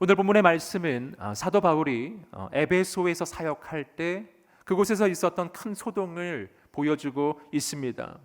오늘 본문의 말씀은 사도 바울이 에베소에서 사역할 때 그곳에서 있었던 큰 소동을 보여주고 있습니다.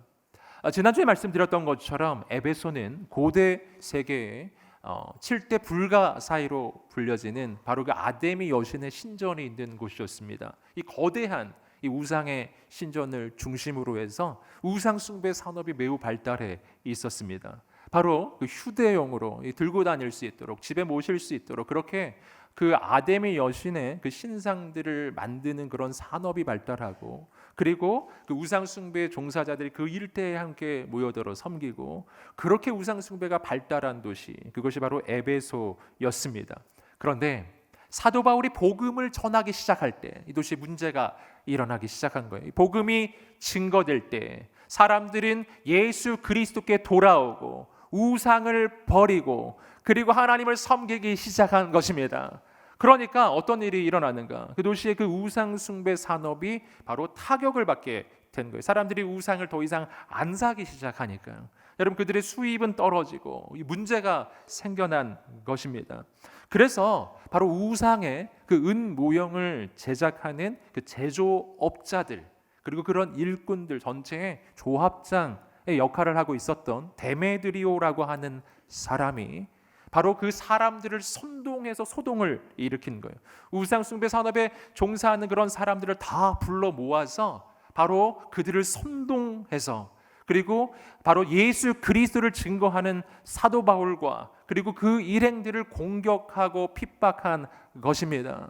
지난주에 말씀드렸던 것처럼 에베소는 고대 세계의 7대 불가 사이로 불려지는 바로 그 아데미 여신의 신전이 있는 곳이었습니다. 이 거대한 이 우상의 신전을 중심으로 해서 우상 숭배 산업이 매우 발달해 있었습니다. 바로 그 휴대용으로 들고 다닐 수 있도록, 집에 모실 수 있도록 그렇게 그 아데미 여신의 그 신상들을 만드는 그런 산업이 발달하고, 그리고 그 우상 숭배 종사자들이 그 일대에 함께 모여들어 섬기고, 그렇게 우상 숭배가 발달한 도시, 그것이 바로 에베소였습니다. 그런데 사도 바울이 복음을 전하기 시작할 때 이 도시에 문제가 일어나기 시작한 거예요. 복음이 증거될 때 사람들은 예수 그리스도께 돌아오고 우상을 버리고 그리고 하나님을 섬기기 시작한 것입니다. 그러니까 어떤 일이 일어나는가? 그 도시의 그 우상 숭배 산업이 바로 타격을 받게 된 거예요. 사람들이 우상을 더 이상 안 사기 시작하니까요. 여러분, 그들의 수입은 떨어지고 문제가 생겨난 것입니다. 그래서 바로 우상의 그 은 모형을 제작하는 그 제조업자들, 그리고 그런 일꾼들 전체의 조합장의 역할을 하고 있었던 데메드리오라고 하는 사람이 바로 그 사람들을 선동해서 소동을 일으킨 거예요. 우상 숭배 산업에 종사하는 그런 사람들을 다 불러 모아서 바로 그들을 선동해서, 그리고 바로 예수 그리스도를 증거하는 사도 바울과 그리고 그 일행들을 공격하고 핍박한 것입니다.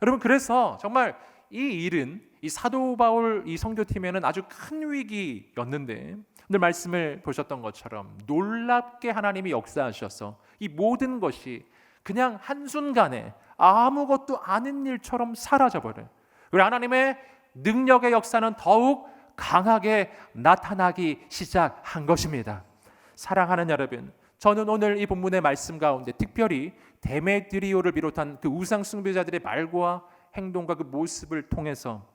여러분, 그래서 정말 이 일은 이 사도 바울 이 선교팀에는 아주 큰 위기였는데, 오늘 말씀을 보셨던 것처럼 놀랍게 하나님이 역사하셔서 이 모든 것이 그냥 한순간에 아무것도 아닌 일처럼 사라져버려요. 그리고 하나님의 능력의 역사는 더욱 강하게 나타나기 시작한 것입니다. 사랑하는 여러분, 저는 오늘 이 본문의 말씀 가운데 특별히 데메드리오를 비롯한 그 우상 숭배자들의 말과 행동과 그 모습을 통해서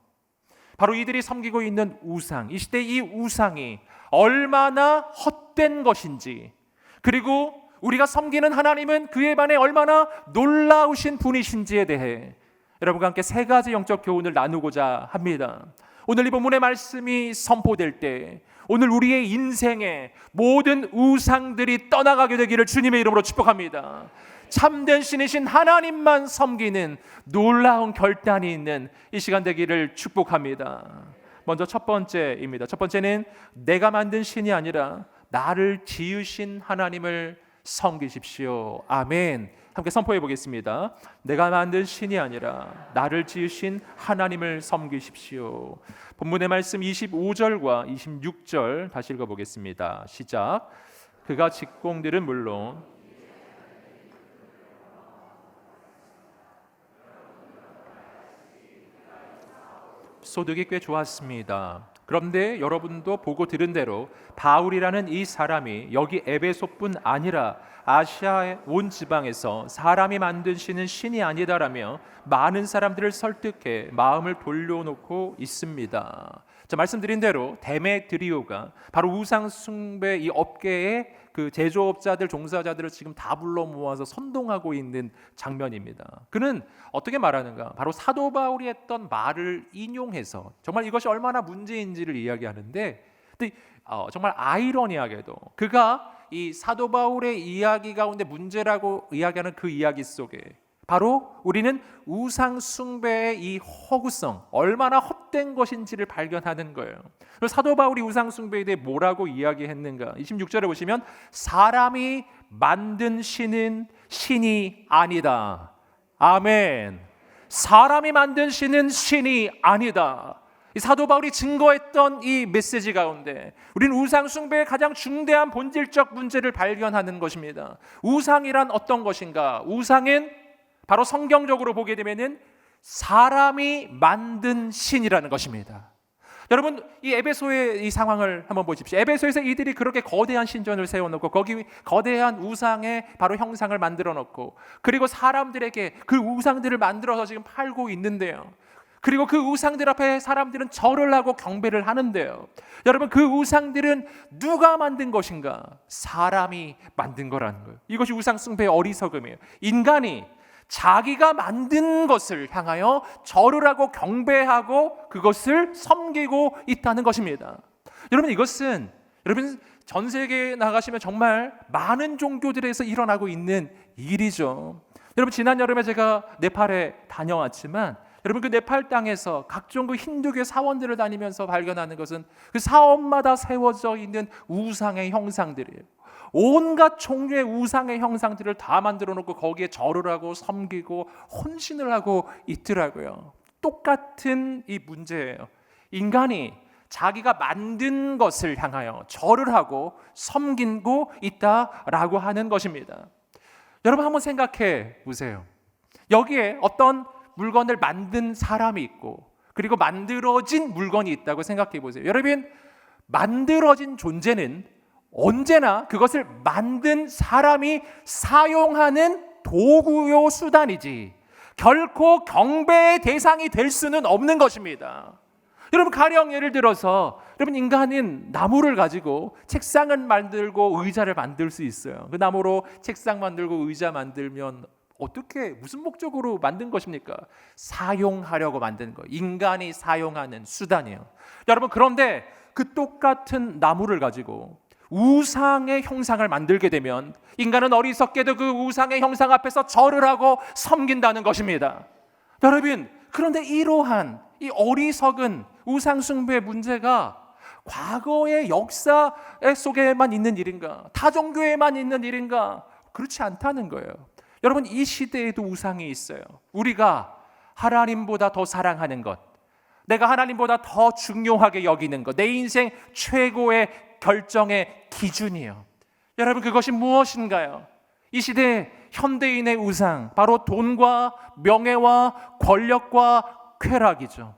바로 이들이 섬기고 있는 우상, 이 시대 이 우상이 얼마나 헛된 것인지, 그리고 우리가 섬기는 하나님은 그에 반해 얼마나 놀라우신 분이신지에 대해 여러분과 함께 세 가지 영적 교훈을 나누고자 합니다. 오늘 이 본문의 말씀이 선포될 때 오늘 우리의 인생에 모든 우상들이 떠나가게 되기를 주님의 이름으로 축복합니다. 참된 신이신 하나님만 섬기는 놀라운 결단이 있는 이 시간 되기를 축복합니다. 먼저 첫 번째입니다. 첫 번째는 내가 만든 신이 아니라 나를 지으신 하나님을 섬기십시오. 아멘. 함께 선포해 보겠습니다. 내가 만든 신이 아니라 나를 지으신 하나님을 섬기십시오. 본문의 말씀 25절과 26절 다시 읽어보겠습니다. 시작. 그가 직공들은 물론 소득이 꽤 좋았습니다. 그런데 여러분도 보고 들은 대로 바울이라는 이 사람이 여기 에베소뿐 아니라 아시아의 온 지방에서 사람이 만든 신은 신이 아니다라며 많은 사람들을 설득해 마음을 돌려놓고 있습니다. 자, 말씀드린 대로 데메드리오가 바로 우상 숭배 이 업계의 그 제조업자들, 종사자들을 지금 다 불러 모아서 선동하고 있는 장면입니다. 그는 어떻게 말하는가? 바로 사도 바울이 했던 말을 인용해서 정말 이것이 얼마나 문제인지를 이야기하는데, 정말 아이러니하게도 그가 이 사도 바울의 이야기 가운데 문제라고 이야기하는 그 이야기 속에 바로 우리는 우상 숭배의 이 허구성, 얼마나 헛된 것인지를 발견하는 거예요. 사도 바울이 우상 숭배에 대해 뭐라고 이야기했는가? 26절에 보시면 사람이 만든 신은 신이 아니다. 아멘. 사람이 만든 신은 신이 아니다. 이 사도 바울이 증거했던 이 메시지 가운데 우리는 우상 숭배의 가장 중대한 본질적 문제를 발견하는 것입니다. 우상이란 어떤 것인가? 우상은 바로 성경적으로 보게 되면은 사람이 만든 신이라는 것입니다. 여러분, 이 에베소의 이 상황을 한번 보십시오. 에베소에서 이들이 그렇게 거대한 신전을 세워놓고 거기 거대한 우상의 바로 형상을 만들어 놓고, 그리고 사람들에게 그 우상들을 만들어서 지금 팔고 있는데요. 그리고 그 우상들 앞에 사람들은 절을 하고 경배를 하는데요. 여러분, 그 우상들은 누가 만든 것인가? 사람이 만든 거라는 거예요. 이것이 우상 숭배의 어리석음이에요. 인간이 자기가 만든 것을 향하여 절을 하고 경배하고 그것을 섬기고 있다는 것입니다. 여러분, 이것은 여러분 전 세계에 나가시면 정말 많은 종교들에서 일어나고 있는 일이죠. 여러분, 지난 여름에 제가 네팔에 다녀왔지만 여러분, 그 네팔 땅에서 각종 그 힌두교 사원들을 다니면서 발견하는 것은 그 사원마다 세워져 있는 우상의 형상들이에요. 온갖 종류의 우상의 형상들을 다 만들어 놓고 거기에 절을 하고 섬기고 헌신을 하고 있더라고요. 똑같은 이 문제예요. 인간이 자기가 만든 것을 향하여 절을 하고 섬기고 있다라고 하는 것입니다. 여러분, 한번 생각해 보세요. 여기에 어떤 물건을 만든 사람이 있고 그리고 만들어진 물건이 있다고 생각해 보세요. 여러분, 만들어진 존재는 언제나 그것을 만든 사람이 사용하는 도구요 수단이지 결코 경배의 대상이 될 수는 없는 것입니다. 여러분, 가령 예를 들어서 여러분, 인간은 나무를 가지고 책상을 만들고 의자를 만들 수 있어요. 그 나무로 책상 만들고 의자 만들면 어떻게 무슨 목적으로 만든 것입니까? 사용하려고 만든 거예요. 인간이 사용하는 수단이에요. 여러분, 그런데 그 똑같은 나무를 가지고 우상의 형상을 만들게 되면 인간은 어리석게도 그 우상의 형상 앞에서 절을 하고 섬긴다는 것입니다. 여러분, 그런데 이러한 이 어리석은 우상 숭배의 문제가 과거의 역사 속에만 있는 일인가? 다종교에만 있는 일인가? 그렇지 않다는 거예요. 여러분, 이 시대에도 우상이 있어요. 우리가 하나님보다 더 사랑하는 것, 내가 하나님보다 더 중요하게 여기는 것, 내 인생 최고의 결정의 기준이에요. 여러분, 그것이 무엇인가요? 이 시대 현대인의 우상, 바로 돈과 명예와 권력과 쾌락이죠.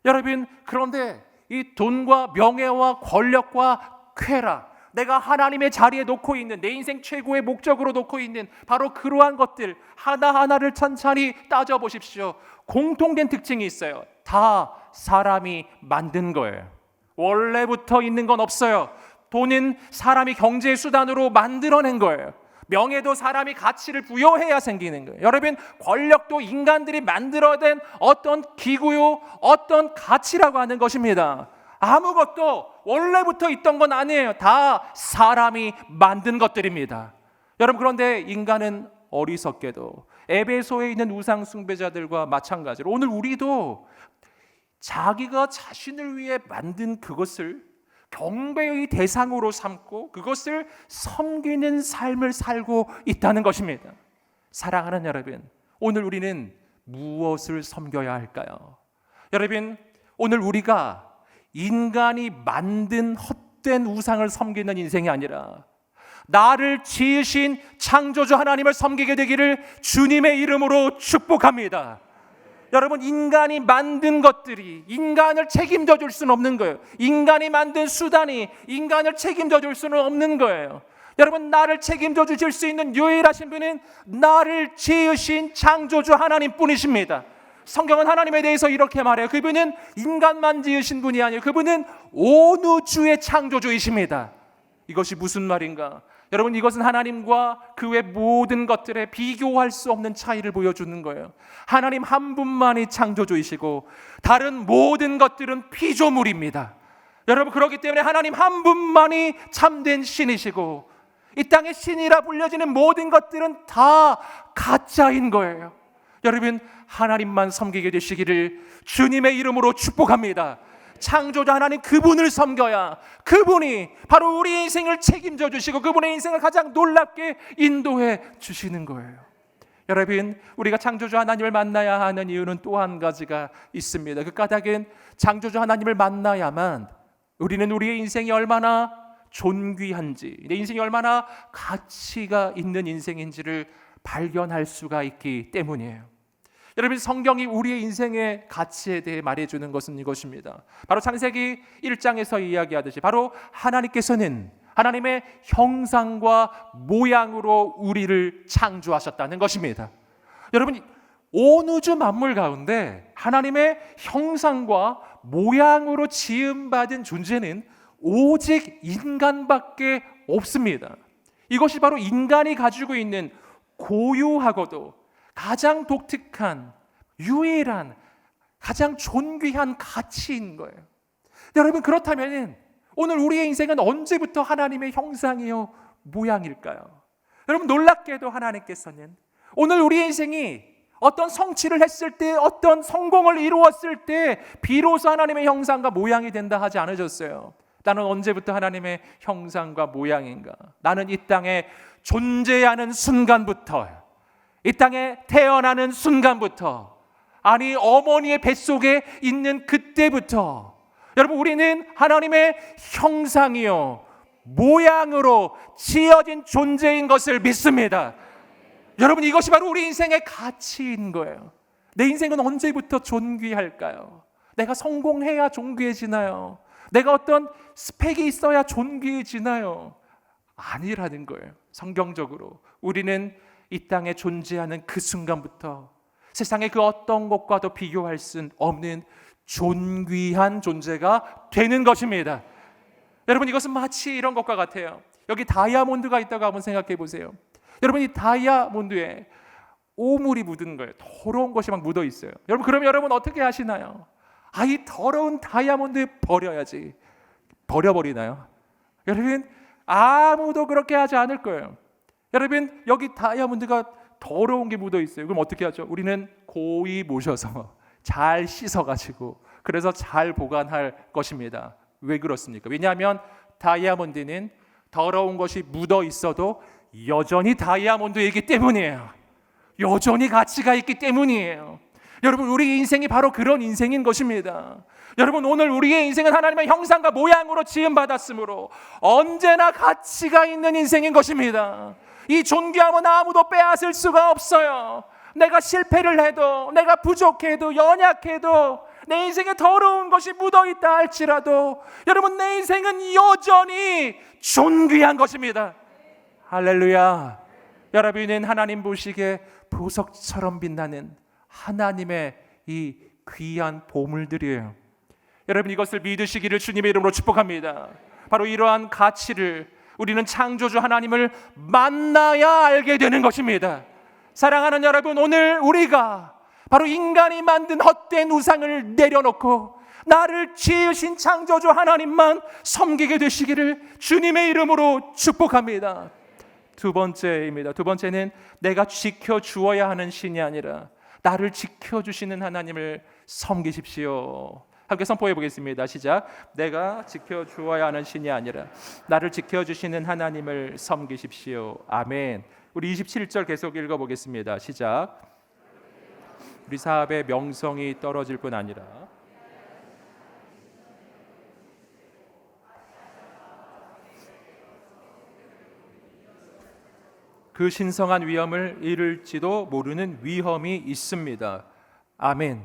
여러분, 그런데 이 돈과 명예와 권력과 쾌락, 내가 하나님의 자리에 놓고 있는 내 인생 최고의 목적으로 놓고 있는 바로 그러한 것들 하나하나를 천천히 따져보십시오. 공통된 특징이 있어요. 다 사람이 만든 거예요. 원래부터 있는 건 없어요. 돈은 사람이 경제의 수단으로 만들어낸 거예요. 명예도 사람이 가치를 부여해야 생기는 거예요. 여러분, 권력도 인간들이 만들어낸 어떤 기구요, 어떤 가치라고 하는 것입니다. 아무것도 원래부터 있던 건 아니에요. 다 사람이 만든 것들입니다. 여러분, 그런데 인간은 어리석게도 에베소에 있는 우상 숭배자들과 마찬가지로 오늘 우리도 자기가 자신을 위해 만든 그것을 경배의 대상으로 삼고 그것을 섬기는 삶을 살고 있다는 것입니다. 사랑하는 여러분, 오늘 우리는 무엇을 섬겨야 할까요? 여러분, 오늘 우리가 인간이 만든 헛된 우상을 섬기는 인생이 아니라 나를 지으신 창조주 하나님을 섬기게 되기를 주님의 이름으로 축복합니다. 여러분, 인간이 만든 것들이 인간을 책임져 줄 수는 없는 거예요. 인간이 만든 수단이 인간을 책임져 줄 수는 없는 거예요. 여러분, 나를 책임져 주실 수 있는 유일하신 분은 나를 지으신 창조주 하나님뿐이십니다. 성경은 하나님에 대해서 이렇게 말해요. 그분은 인간만 지으신 분이 아니에요. 그분은 온 우주의 창조주이십니다. 이것이 무슨 말인가? 여러분, 이것은 하나님과 그 외 모든 것들에 비교할 수 없는 차이를 보여주는 거예요. 하나님 한 분만이 창조주이시고 다른 모든 것들은 피조물입니다. 여러분, 그렇기 때문에 하나님 한 분만이 참된 신이시고 이 땅의 신이라 불려지는 모든 것들은 다 가짜인 거예요. 여러분, 하나님만 섬기게 되시기를 주님의 이름으로 축복합니다. 창조자 하나님, 그분을 섬겨야 그분이 바로 우리 인생을 책임져 주시고 그분의 인생을 가장 놀랍게 인도해 주시는 거예요. 여러분, 우리가 창조주 하나님을 만나야 하는 이유는 또 한 가지가 있습니다. 그 까닭은 창조주 하나님을 만나야만 우리는 우리의 인생이 얼마나 존귀한지, 내 인생이 얼마나 가치가 있는 인생인지를 발견할 수가 있기 때문이에요. 여러분, 성경이 우리의 인생의 가치에 대해 말해주는 것은 이것입니다. 바로 창세기 1장에서 이야기하듯이 바로 하나님께서는 하나님의 형상과 모양으로 우리를 창조하셨다는 것입니다. 여러분, 온 우주 만물 가운데 하나님의 형상과 모양으로 지음받은 존재는 오직 인간밖에 없습니다. 이것이 바로 인간이 가지고 있는 고유하고도 가장 독특한, 유일한, 가장 존귀한 가치인 거예요. 여러분, 그렇다면 오늘 우리의 인생은 언제부터 하나님의 형상이요 모양일까요? 여러분, 놀랍게도 하나님께서는 오늘 우리의 인생이 어떤 성취를 했을 때, 어떤 성공을 이루었을 때 비로소 하나님의 형상과 모양이 된다 하지 않으셨어요. 나는 언제부터 하나님의 형상과 모양인가? 나는 이 땅에 존재하는 순간부터, 이 땅에 태어나는 순간부터, 아니 어머니의 뱃속에 있는 그때부터 여러분, 우리는 하나님의 형상이요 모양으로 지어진 존재인 것을 믿습니다. 여러분, 이것이 바로 우리 인생의 가치인 거예요. 내 인생은 언제부터 존귀할까요? 내가 성공해야 존귀해지나요? 내가 어떤 스펙이 있어야 존귀해지나요? 아니라는 거예요. 성경적으로 우리는 이 땅에 존재하는 그 순간부터 세상의 그 어떤 것과도 비교할 수 없는 존귀한 존재가 되는 것입니다. 여러분, 이것은 마치 이런 것과 같아요. 여기 다이아몬드가 있다고 한번 생각해 보세요. 여러분, 이 다이아몬드에 오물이 묻은 거예요. 더러운 것이 막 묻어 있어요. 여러분, 그럼 여러분 어떻게 하시나요? 이 더러운 다이아몬드 버려야지. 버려버리나요? 여러분, 아무도 그렇게 하지 않을 거예요. 여러분, 여기 다이아몬드가 더러운 게 묻어 있어요. 그럼 어떻게 하죠? 우리는 고이 모셔서 잘 씻어가지고 그래서 잘 보관할 것입니다. 왜 그렇습니까? 왜냐하면 다이아몬드는 더러운 것이 묻어 있어도 여전히 다이아몬드이기 때문이에요. 여전히 가치가 있기 때문이에요. 여러분, 우리 인생이 바로 그런 인생인 것입니다. 여러분, 오늘 우리의 인생은 하나님의 형상과 모양으로 지음받았으므로 언제나 가치가 있는 인생인 것입니다. 이 존귀함은 아무도 빼앗을 수가 없어요. 내가 실패를 해도, 내가 부족해도, 연약해도, 내 인생에 더러운 것이 묻어있다 할지라도 여러분, 내 인생은 여전히 존귀한 것입니다. 할렐루야. 여러분은 하나님 보시기에 보석처럼 빛나는 하나님의 이 귀한 보물들이에요. 여러분, 이것을 믿으시기를 주님의 이름으로 축복합니다. 바로 이러한 가치를 우리는 창조주 하나님을 만나야 알게 되는 것입니다. 사랑하는 여러분, 오늘 우리가 바로 인간이 만든 헛된 우상을 내려놓고 나를 지으신 창조주 하나님만 섬기게 되시기를 주님의 이름으로 축복합니다. 두 번째입니다. 두 번째는 내가 지켜주어야 하는 신이 아니라 나를 지켜주시는 하나님을 섬기십시오. 함께 선포해 보겠습니다. 시작. 내가 지켜주어야 하는 신이 아니라 나를 지켜주시는 하나님을 섬기십시오. 아멘. 우리 27절 계속 읽어보겠습니다. 시작. 우리 사업의 명성이 떨어질 뿐 아니라 그 신성한 위엄을 잃을지도 모르는 위험이 있습니다. 아멘.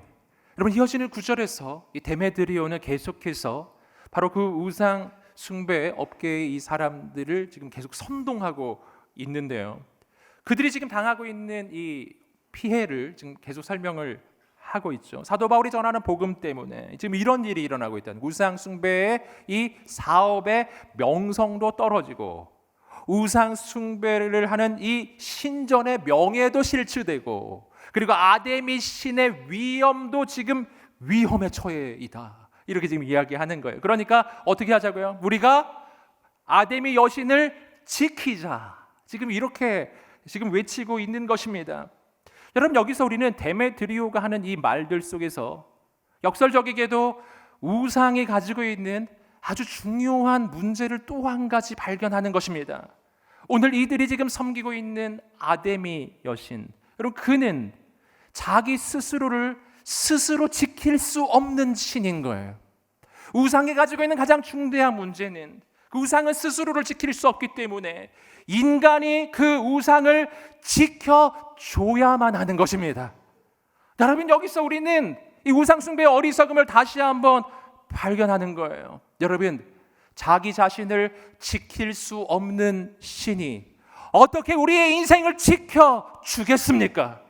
여러분, 이어지는 9절에서 이 데메드리오는 계속해서 바로 그 우상 숭배 업계의 이 사람들을 지금 계속 선동하고 있는데요. 그들이 지금 당하고 있는 이 피해를 지금 계속 설명을 하고 있죠. 사도 바울이 전하는 복음 때문에 지금 이런 일이 일어나고 있다는, 우상 숭배의 이 사업의 명성도 떨어지고 우상 숭배를 하는 이 신전의 명예도 실추되고, 그리고 아데미 신의 위엄도 지금 위험에 처해 있다. 이렇게 지금 이야기하는 거예요. 그러니까 어떻게 하자고요? 우리가 아데미 여신을 지키자. 지금 이렇게 지금 외치고 있는 것입니다. 여러분, 여기서 우리는 데메드리오가 하는 이 말들 속에서 역설적이게도 우상이 가지고 있는 아주 중요한 문제를 또 한 가지 발견하는 것입니다. 오늘 이들이 지금 섬기고 있는 아데미 여신, 여러분, 그는 자기 스스로를 스스로 지킬 수 없는 신인 거예요. 우상이 가지고 있는 가장 중대한 문제는 그 우상은 스스로를 지킬 수 없기 때문에 인간이 그 우상을 지켜줘야만 하는 것입니다. 여러분, 여기서 우리는 이 우상 숭배의 어리석음을 다시 한번 발견하는 거예요. 여러분, 자기 자신을 지킬 수 없는 신이 어떻게 우리의 인생을 지켜주겠습니까?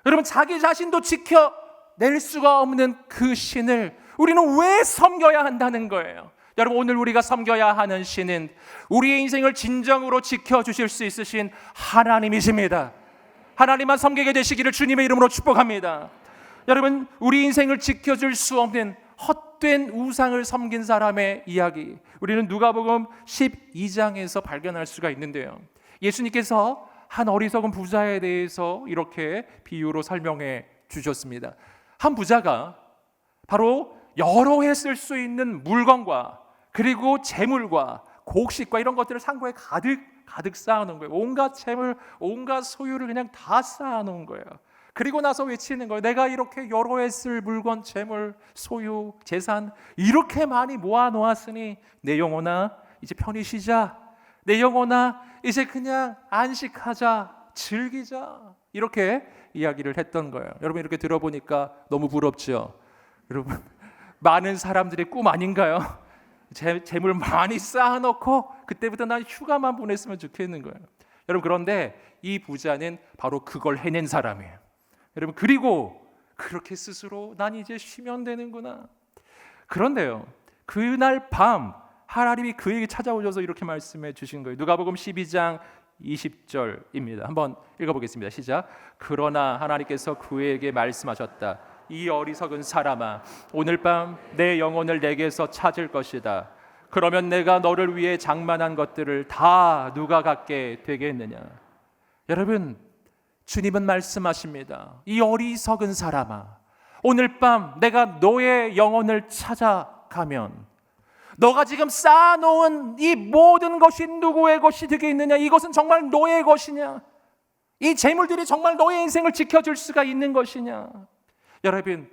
여러분, 자기 자신도 지켜낼 수가 없는 그 신을 우리는 왜 섬겨야 한다는 거예요? 여러분, 오늘 우리가 섬겨야 하는 신은 우리의 인생을 진정으로 지켜주실 수 있으신 하나님이십니다. 하나님만 섬기게 되시기를 주님의 이름으로 축복합니다. 여러분, 우리 인생을 지켜줄 수 없는 헛된 우상을 섬긴 사람의 이야기, 우리는 누가복음 12장에서 발견할 수가 있는데요. 예수님께서 한 어리석은 부자에 대해서 이렇게 비유로 설명해 주셨습니다. 한 부자가 바로 여러 해 쓸 수 있는 물건과 그리고 재물과 곡식과 이런 것들을 상고에 가득 쌓아놓은 거예요. 온갖 재물, 온갖 소유를 그냥 다 쌓아놓은 거예요. 그리고 나서 외치는 거예요. 내가 이렇게 여러 해 쓸 물건, 재물, 소유, 재산 이렇게 많이 모아놓았으니 내 영혼아 이제 편히 쉬자. 내 영혼아 이제 그냥 안식하자, 즐기자. 이렇게 이야기를 했던 거예요. 여러분, 이렇게 들어보니까 너무 부럽죠? 여러분, 많은 사람들의 꿈 아닌가요? 재물 많이 쌓아놓고 그때부터 난 휴가만 보냈으면 좋겠는 거예요. 여러분, 그런데 이 부자는 바로 그걸 해낸 사람이에요. 여러분, 그리고 그렇게 스스로 난 이제 쉬면 되는구나. 그런데요, 그날 밤 하나님이 그에게 찾아오셔서 이렇게 말씀해 주신 거예요. 누가복음 12장 20절입니다. 한번 읽어보겠습니다. 시작. 그러나 하나님께서 그에게 말씀하셨다. 이 어리석은 사람아, 오늘 밤 내 영혼을 내게서 찾을 것이다. 그러면 내가 너를 위해 장만한 것들을 다 누가 갖게 되겠느냐. 여러분, 주님은 말씀하십니다. 이 어리석은 사람아, 오늘 밤 내가 너의 영혼을 찾아가면 너가 지금 쌓아놓은 이 모든 것이 누구의 것이 되겠느냐? 이것은 정말 너의 것이냐? 이 재물들이 정말 너의 인생을 지켜줄 수가 있는 것이냐? 여러분,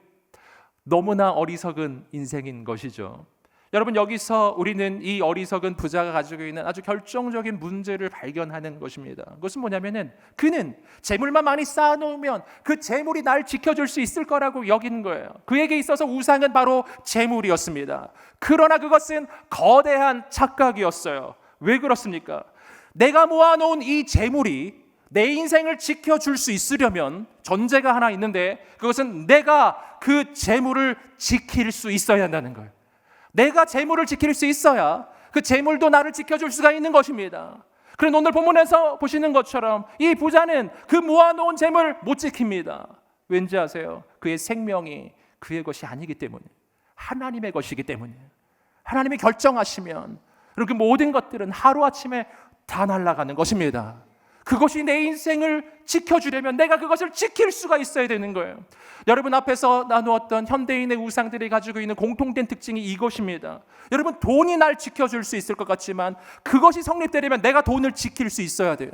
너무나 어리석은 인생인 것이죠. 여러분, 여기서 우리는 이 어리석은 부자가 가지고 있는 아주 결정적인 문제를 발견하는 것입니다. 그것은 뭐냐면은 그는 재물만 많이 쌓아놓으면 그 재물이 날 지켜줄 수 있을 거라고 여기는 거예요. 그에게 있어서 우상은 바로 재물이었습니다. 그러나 그것은 거대한 착각이었어요. 왜 그렇습니까? 내가 모아놓은 이 재물이 내 인생을 지켜줄 수 있으려면 전제가 하나 있는데, 그것은 내가 그 재물을 지킬 수 있어야 한다는 거예요. 내가 재물을 지킬 수 있어야 그 재물도 나를 지켜줄 수가 있는 것입니다. 그런데 오늘 본문에서 보시는 것처럼 이 부자는 그 모아놓은 재물 못 지킵니다. 왠지 아세요? 그의 생명이 그의 것이 아니기 때문에, 하나님의 것이기 때문에. 하나님이 결정하시면 그 모든 것들은 하루아침에 다 날아가는 것입니다. 그것이 내 인생을 지켜주려면 내가 그것을 지킬 수가 있어야 되는 거예요. 여러분, 앞에서 나누었던 현대인의 우상들이 가지고 있는 공통된 특징이 이것입니다. 여러분, 돈이 날 지켜줄 수 있을 것 같지만 그것이 성립되려면 내가 돈을 지킬 수 있어야 돼요.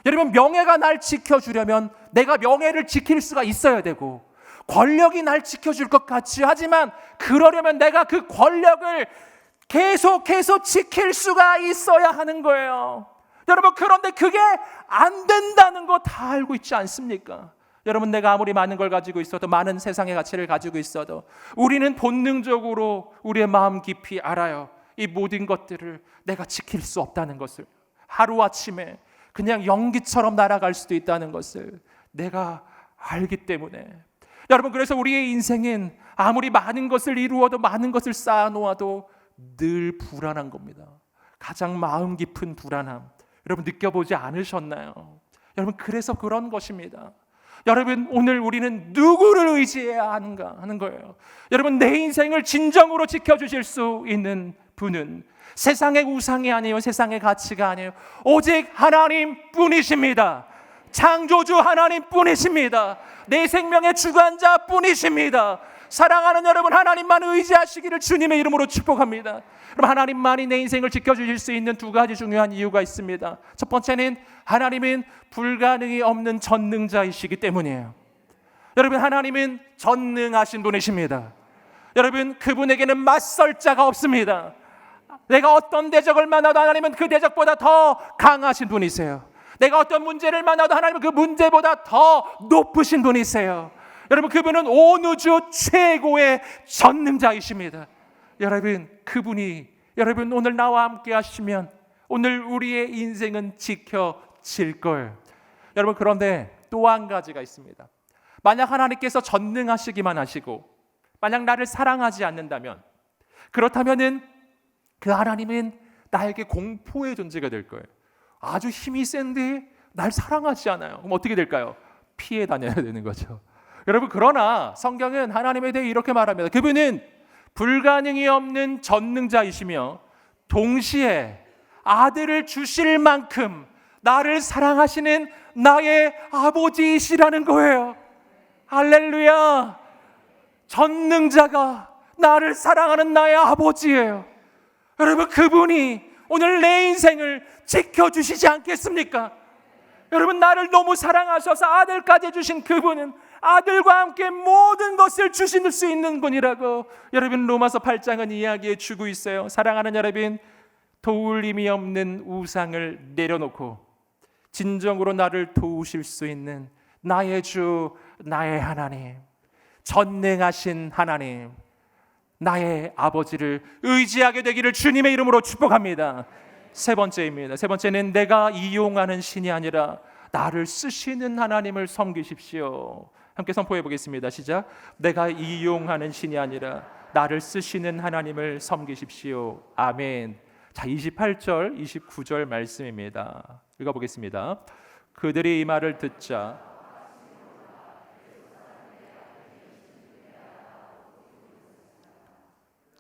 여러분, 명예가 날 지켜주려면 내가 명예를 지킬 수가 있어야 되고, 권력이 날 지켜줄 것 같이 하지만 그러려면 내가 그 권력을 계속해서 지킬 수가 있어야 하는 거예요. 여러분, 그런데 그게 안 된다는 거 다 알고 있지 않습니까? 여러분, 내가 아무리 많은 걸 가지고 있어도, 많은 세상의 가치를 가지고 있어도 우리는 본능적으로 우리의 마음 깊이 알아요. 이 모든 것들을 내가 지킬 수 없다는 것을, 하루아침에 그냥 연기처럼 날아갈 수도 있다는 것을 내가 알기 때문에. 여러분, 그래서 우리의 인생은 아무리 많은 것을 이루어도, 많은 것을 쌓아놓아도 늘 불안한 겁니다. 가장 마음 깊은 불안함, 여러분 느껴보지 않으셨나요? 여러분, 그래서 그런 것입니다. 여러분, 오늘 우리는 누구를 의지해야 하는가 하는 거예요. 여러분, 내 인생을 진정으로 지켜주실 수 있는 분은 세상의 우상이 아니에요. 세상의 가치가 아니에요. 오직 하나님 뿐이십니다. 창조주 하나님 뿐이십니다. 내 생명의 주관자 뿐이십니다. 사랑하는 여러분, 하나님만 의지하시기를 주님의 이름으로 축복합니다. 그럼 하나님만이 내 인생을 지켜주실 수 있는 두 가지 중요한 이유가 있습니다. 첫 번째는 하나님은 불가능이 없는 전능자이시기 때문이에요. 여러분, 하나님은 전능하신 분이십니다. 여러분, 그분에게는 맞설 자가 없습니다. 내가 어떤 대적을 만나도 하나님은 그 대적보다 더 강하신 분이세요. 내가 어떤 문제를 만나도 하나님은 그 문제보다 더 높으신 분이세요. 여러분, 그분은 온 우주 최고의 전능자이십니다. 여러분, 그분이 여러분 오늘 나와 함께 하시면 오늘 우리의 인생은 지켜질 거예요. 여러분, 그런데 또 한 가지가 있습니다. 만약 하나님께서 전능하시기만 하시고 만약 나를 사랑하지 않는다면, 그렇다면은 그 하나님은 나에게 공포의 존재가 될 거예요. 아주 힘이 센데 날 사랑하지 않아요. 그럼 어떻게 될까요? 피해 다녀야 되는 거죠. 여러분, 그러나 성경은 하나님에 대해 이렇게 말합니다. 그분은 불가능이 없는 전능자이시며 동시에 아들을 주실 만큼 나를 사랑하시는 나의 아버지이시라는 거예요. 할렐루야. 전능자가 나를 사랑하는 나의 아버지예요. 여러분, 그분이 오늘 내 인생을 지켜주시지 않겠습니까? 여러분, 나를 너무 사랑하셔서 아들까지 주신 그분은 아들과 함께 모든 것을 주실 수 있는 분이라고 여러분, 로마서 8장은 이야기해 주고 있어요. 사랑하는 여러분, 도울 힘이 없는 우상을 내려놓고 진정으로 나를 도우실 수 있는 나의 주, 나의 하나님, 전능하신 하나님, 나의 아버지를 의지하게 되기를 주님의 이름으로 축복합니다. 세 번째입니다. 세 번째는 내가 이용하는 신이 아니라 나를 쓰시는 하나님을 섬기십시오. 함께 선포해 보겠습니다. 시작. 내가 이용하는 신이 아니라 나를 쓰시는 하나님을 섬기십시오. 아멘. 자, 28절, 29절 말씀입니다. 읽어보겠습니다. 그들이 이 말을 듣자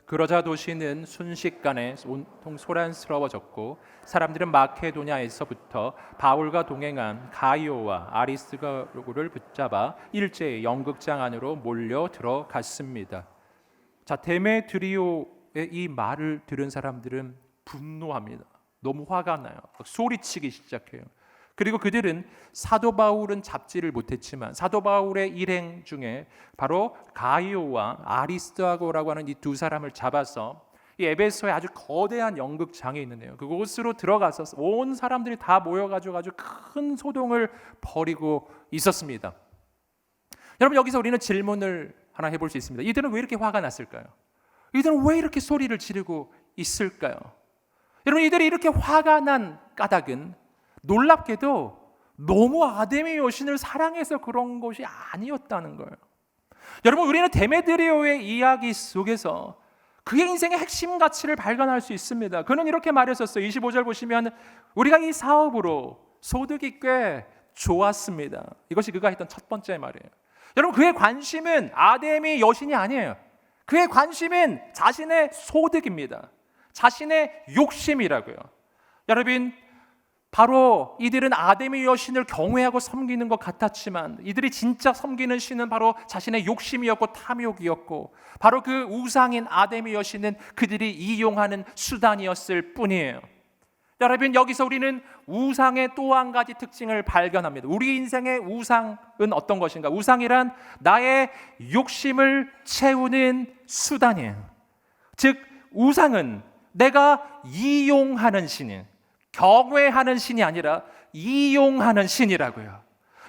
그러자 도시는 순식간에 온통 소란스러워졌고 사람들은 마케도냐에서부터 바울과 동행한 가이오와 아리스도를 붙잡아 일제히 연극장 안으로 몰려 들어갔습니다. 자, 데메드리오의 이 말을 들은 사람들은 분노합니다. 너무 화가 나요. 소리치기 시작해요. 그리고 그들은 사도 바울은 잡지를 못했지만 사도 바울의 일행 중에 바로 가이오와 아리스도아고라고 하는 이 두 사람을 잡아서 이 에베소에 아주 거대한 연극장이 있는데요. 그곳으로 들어가서 온 사람들이 다 모여가지고 아주 큰 소동을 벌이고 있었습니다. 여러분, 여기서 우리는 질문을 하나 해볼 수 있습니다. 이들은 왜 이렇게 화가 났을까요? 이들은 왜 이렇게 소리를 지르고 있을까요? 여러분, 이들이 이렇게 화가 난 까닭은 놀랍게도 너무 아데미 여신을 사랑해서 그런 것이 아니었다는 거예요. 여러분, 우리는 데메드리오의 이야기 속에서 그의 인생의 핵심 가치를 발견할 수 있습니다. 그는 이렇게 말했었어요. 25절 보시면 우리가 이 사업으로 소득이 꽤 좋았습니다. 이것이 그가 했던 첫 번째 말이에요. 여러분, 그의 관심은 아데미 여신이 아니에요. 그의 관심은 자신의 소득입니다. 자신의 욕심이라고요. 여러분, 바로 이들은 아데미 여신을 경외하고 섬기는 것 같았지만 이들이 진짜 섬기는 신은 바로 자신의 욕심이었고 탐욕이었고 바로 그 우상인 아데미 여신은 그들이 이용하는 수단이었을 뿐이에요. 여러분, 여기서 우리는 우상의 또 한 가지 특징을 발견합니다. 우리 인생의 우상은 어떤 것인가? 우상이란 나의 욕심을 채우는 수단이에요. 즉, 우상은 내가 이용하는 신이에요. 경외하는 신이 아니라 이용하는 신이라고요.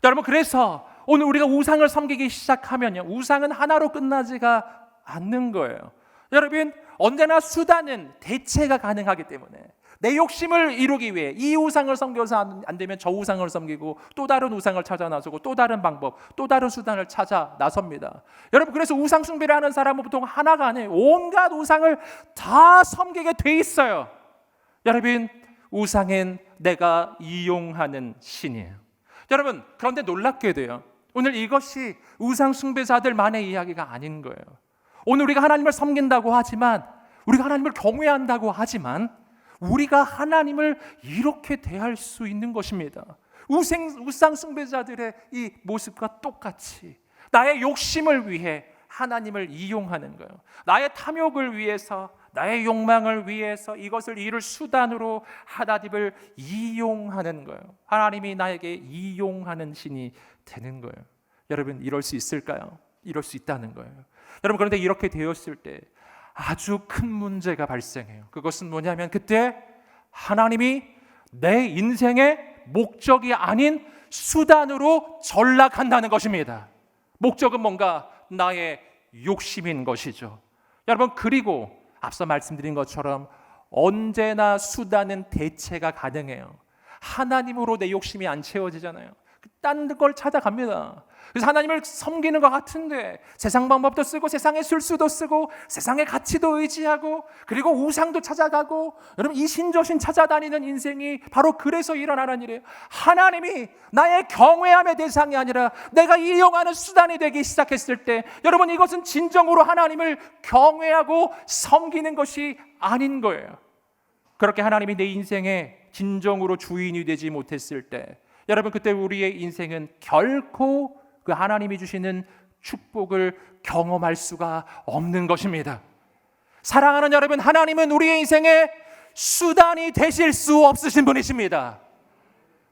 여러분, 그래서 오늘 우리가 우상을 섬기기 시작하면요, 우상은 하나로 끝나지가 않는 거예요. 여러분, 언제나 수단은 대체가 가능하기 때문에 내 욕심을 이루기 위해 이 우상을 섬겨서 안 되면 저 우상을 섬기고 또 다른 우상을 찾아 나서고 또 다른 방법, 또 다른 수단을 찾아 나섭니다. 여러분, 그래서 우상 숭배를 하는 사람은 보통 하나가 아니에요. 온갖 우상을 다 섬기게 돼 있어요. 여러분, 우상은 내가 이용하는 신이에요. 여러분, 그런데 놀랍게도요, 오늘 이것이 우상 숭배자들만의 이야기가 아닌 거예요. 오늘 우리가 하나님을 섬긴다고 하지만, 우리가 하나님을 경외한다고 하지만 우리가 하나님을 이렇게 대할 수 있는 것입니다. 우상 숭배자들의 이 모습과 똑같이 나의 욕심을 위해 하나님을 이용하는 거예요. 나의 탐욕을 위해서, 나의 욕망을 위해서 이것을 이룰 수단으로 하나님을 이용하는 거예요. 하나님이 나에게 이용하는 신이 되는 거예요. 여러분, 이럴 수 있을까요? 이럴 수 있다는 거예요. 여러분, 그런데 이렇게 되었을 때 아주 큰 문제가 발생해요. 그것은 뭐냐면 그때 하나님이 내 인생의 목적이 아닌 수단으로 전락한다는 것입니다. 목적은 뭔가? 나의 욕심인 것이죠. 여러분, 그리고 앞서 말씀드린 것처럼 언제나 수단은 대체가 가능해요. 하나님으로 내 욕심이 안 채워지잖아요. 딴 걸 찾아갑니다. 그래서 하나님을 섬기는 것 같은데 세상 방법도 쓰고 세상의 술수도 쓰고 세상의 가치도 의지하고 그리고 우상도 찾아가고, 여러분 이신저신 찾아다니는 인생이 바로 그래서 일어나는 일이에요. 하나님이 나의 경외함의 대상이 아니라 내가 이용하는 수단이 되기 시작했을 때, 여러분 이것은 진정으로 하나님을 경외하고 섬기는 것이 아닌 거예요. 그렇게 하나님이 내 인생의 진정으로 주인이 되지 못했을 때, 여러분 그때 우리의 인생은 결코 그 하나님이 주시는 축복을 경험할 수가 없는 것입니다. 사랑하는 여러분, 하나님은 우리의 인생의 수단이 되실 수 없으신 분이십니다.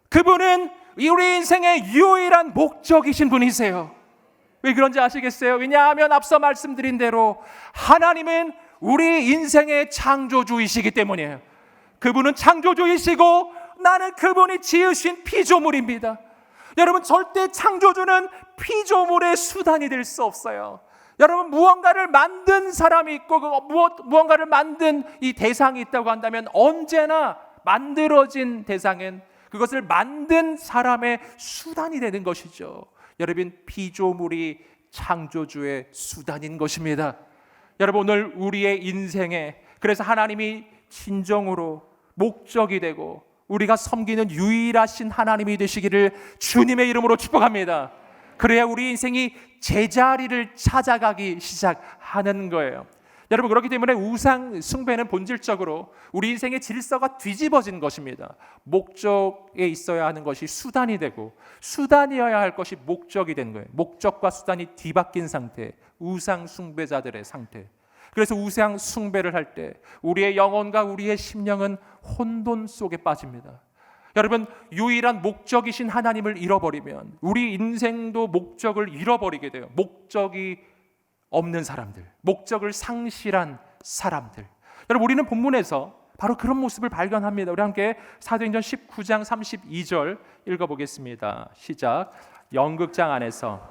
그분은 우리 인생의 유일한 목적이신 분이세요. 왜 그런지 아시겠어요? 왜냐하면 앞서 말씀드린 대로 하나님은 우리 인생의 창조주이시기 때문이에요. 그분은 창조주이시고 나는 그분이 지으신 피조물입니다. 여러분 절대 창조주는 피조물의 수단이 될 수 없어요. 여러분 무언가를 만든 사람이 있고 무언가를 만든 이 대상이 있다고 한다면 언제나 만들어진 대상은 그것을 만든 사람의 수단이 되는 것이죠. 여러분 피조물이 창조주의 수단인 것입니다. 여러분 오늘 우리의 인생에 그래서 하나님이 진정으로 목적이 되고 우리가 섬기는 유일하신 하나님이 되시기를 주님의 이름으로 축복합니다. 그래야 우리 인생이 제자리를 찾아가기 시작하는 거예요. 여러분 그렇기 때문에 우상 숭배는 본질적으로 우리 인생의 질서가 뒤집어진 것입니다. 목적에 있어야 하는 것이 수단이 되고 수단이어야 할 것이 목적이 된 거예요. 목적과 수단이 뒤바뀐 상태, 우상 숭배자들의 상태. 그래서 우상 숭배를 할 때 우리의 영혼과 우리의 심령은 혼돈 속에 빠집니다. 여러분 유일한 목적이신 하나님을 잃어버리면 우리 인생도 목적을 잃어버리게 돼요. 목적이 없는 사람들, 목적을 상실한 사람들. 여러분 우리는 본문에서 바로 그런 모습을 발견합니다. 우리 함께 사도행전 19장 32절 읽어보겠습니다. 시작. 연극장 안에서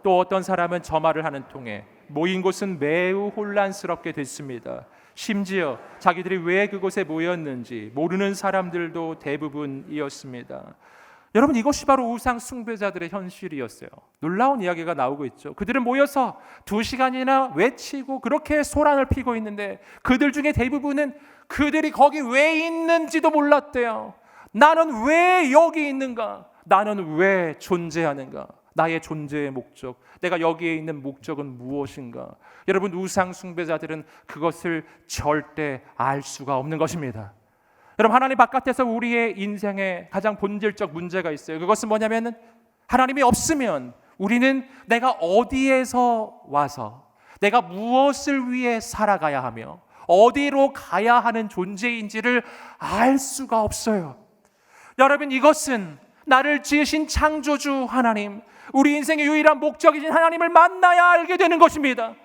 또 어떤 사람은 저 말을 하는 통에 모인 곳은 매우 혼란스럽게 됐습니다. 심지어 자기들이 왜 그곳에 모였는지 모르는 사람들도 대부분이었습니다. 여러분 이것이 바로 우상 숭배자들의 현실이었어요. 놀라운 이야기가 나오고 있죠. 그들은 모여서 2시간이나 외치고 그렇게 소란을 피고 있는데 그들 중에 대부분은 그들이 거기 왜 있는지도 몰랐대요. 나는 왜 여기 있는가? 나는 왜 존재하는가? 나의 존재의 목적, 내가 여기에 있는 목적은 무엇인가? 여러분 우상 숭배자들은 그것을 절대 알 수가 없는 것입니다. 여러분 하나님 바깥에서 우리의 인생에 가장 본질적 문제가 있어요. 그것은 뭐냐면 하나님이 없으면 우리는 내가 어디에서 와서 내가 무엇을 위해 살아가야 하며 어디로 가야 하는 존재인지를 알 수가 없어요. 여러분 이것은 나를 지으신 창조주 하나님, 우리 인생의 유일한 목적이신 하나님을 만나야 알게 되는 것입니다.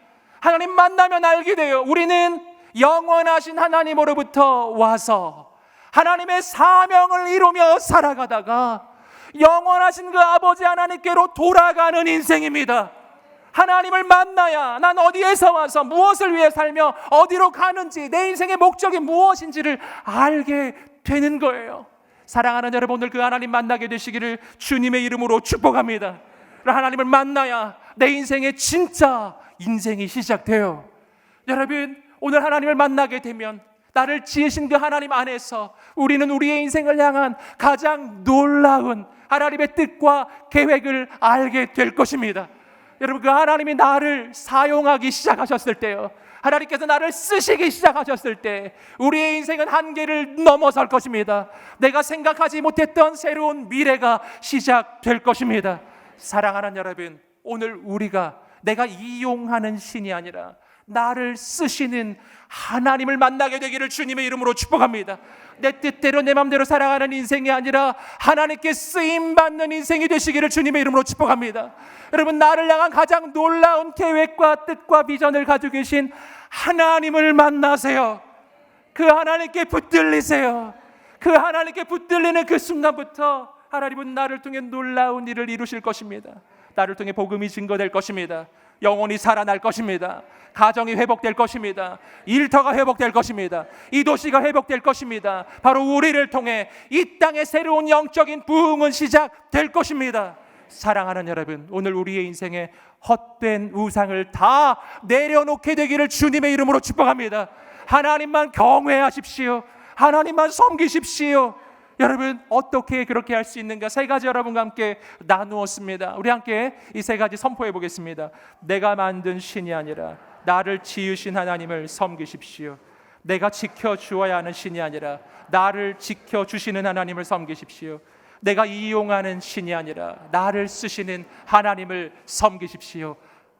하나님 만나면 알게 돼요. 우리는 영원하신 하나님으로부터 와서 하나님의 사명을 이루며 살아가다가 영원하신 그 아버지 하나님께로 돌아가는 인생입니다. 하나님을 만나야 난 어디에서 와서 무엇을 위해 살며 어디로 가는지 내 인생의 목적이 무엇인지를 알게 되는 거예요. 사랑하는 여러분, 오늘 그 하나님 만나게 되시기를 주님의 이름으로 축복합니다. 하나님을 만나야 내 인생의 진짜 인생이 시작돼요. 여러분 오늘 하나님을 만나게 되면 나를 지으신 그 하나님 안에서 우리는 우리의 인생을 향한 가장 놀라운 하나님의 뜻과 계획을 알게 될 것입니다. 여러분 그 하나님이 나를 사용하기 시작하셨을 때요, 하나님께서 나를 쓰시기 시작하셨을 때 우리의 인생은 한계를 넘어설 것입니다. 내가 생각하지 못했던 새로운 미래가 시작될 것입니다. 사랑하는 여러분, 오늘 우리가 내가 이용하는 신이 아니라 나를 쓰시는 하나님을 만나게 되기를 주님의 이름으로 축복합니다. 내 뜻대로 내 맘대로 살아가는 인생이 아니라 하나님께 쓰임받는 인생이 되시기를 주님의 이름으로 축복합니다. 여러분 나를 향한 가장 놀라운 계획과 뜻과 비전을 가지고 계신 하나님을 만나세요. 그 하나님께 붙들리세요. 그 하나님께 붙들리는 그 순간부터 하나님은 나를 통해 놀라운 일을 이루실 것입니다. 나를 통해 복음이 증거될 것입니다. 영혼이 살아날 것입니다. 가정이 회복될 것입니다. 일터가 회복될 것입니다. 이 도시가 회복될 것입니다. 바로 우리를 통해 이 땅의 새로운 영적인 부흥은 시작될 것입니다. 사랑하는 여러분, 오늘 우리의 인생에 헛된 우상을 다 내려놓게 되기를 주님의 이름으로 축복합니다. 하나님만 경외하십시오. 하나님만 섬기십시오. 여러분, 어떻게 그렇게 할 수 있는가? 세 가지 여러분과 함께 나누었습니다. 우리 함께 이 세 가지 선포해 보겠습니다. 내가 만든 신이 아니라 나를 지으신 하나님을 섬기십시오. 내가 지켜주어야 하는 신이 아니라 나를 지켜주시는 하나님을 섬기십시오. 내가 이용하는 신이 아니라 나를 쓰시는 하나님을 섬기십시오.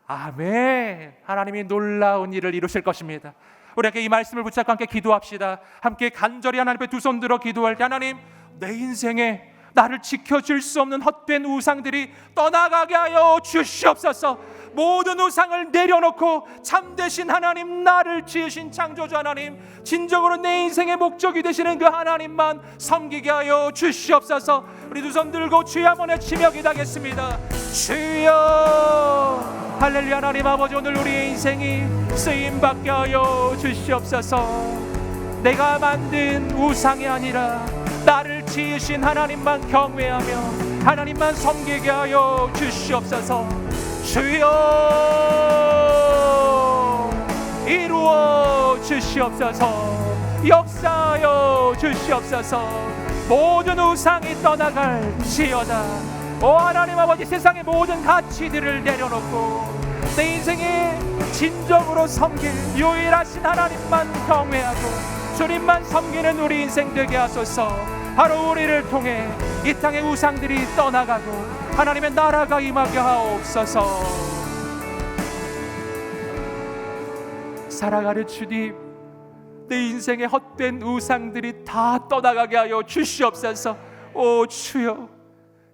아멘. 하나님이 놀라운 일을 이루실 것입니다. 우리 함께 이 말씀을 붙잡고 함께 기도합시다. 함께 간절히 하나님 앞에 두 손 들어 기도할 때, 하나님, 내 인생에 나를 지켜줄 수 없는 헛된 우상들이 떠나가게 하여 주시옵소서. 모든 우상을 내려놓고 참되신 하나님, 나를 지으신 창조주 하나님, 진정으로 내 인생의 목적이 되시는 그 하나님만 섬기게 하여 주시옵소서. 우리 두 손 들고 주여 한번 외치며 기도하겠습니다. 주여. 할렐루야. 하나님 아버지, 오늘 우리의 인생이 쓰임받게 하여 주시옵소서. 내가 만든 우상이 아니라 나를 지으신 하나님만 경외하며 하나님만 섬기게 하여 주시옵소서. 주여, 이루어 주시옵소서. 역사하여 주시옵소서. 모든 우상이 떠나갈지어다. 오 하나님 아버지, 세상의 모든 가치들을 내려놓고 내 인생에 진정으로 섬길 유일하신 하나님만 경외하고 주님만 섬기는 우리 인생 되게 하소서. 바로 우리를 통해 이 땅의 우상들이 떠나가고 하나님의 나라가 임하게 하옵소서. 사랑하는 주님, 내 인생의 헛된 우상들이 다 떠나가게 하여 주시옵소서. 오 주여,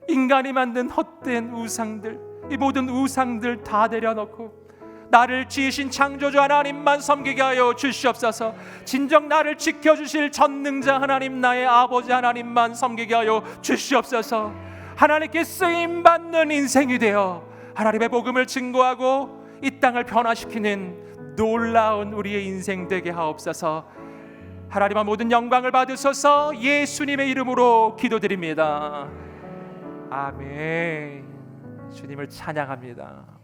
인간이 만든 헛된 우상들, 이 모든 우상들 다 내려놓고 나를 지으신 창조주 하나님만 섬기게 하여 주시옵소서. 진정 나를 지켜주실 전능자 하나님, 나의 아버지 하나님만 섬기게 하여 주시옵소서. 하나님께 쓰임받는 인생이 되어 하나님의 복음을 증거하고 이 땅을 변화시키는 놀라운 우리의 인생 되게 하옵소서. 하나님의 모든 영광을 받으소서. 예수님의 이름으로 기도드립니다. 아멘. 주님을 찬양합니다.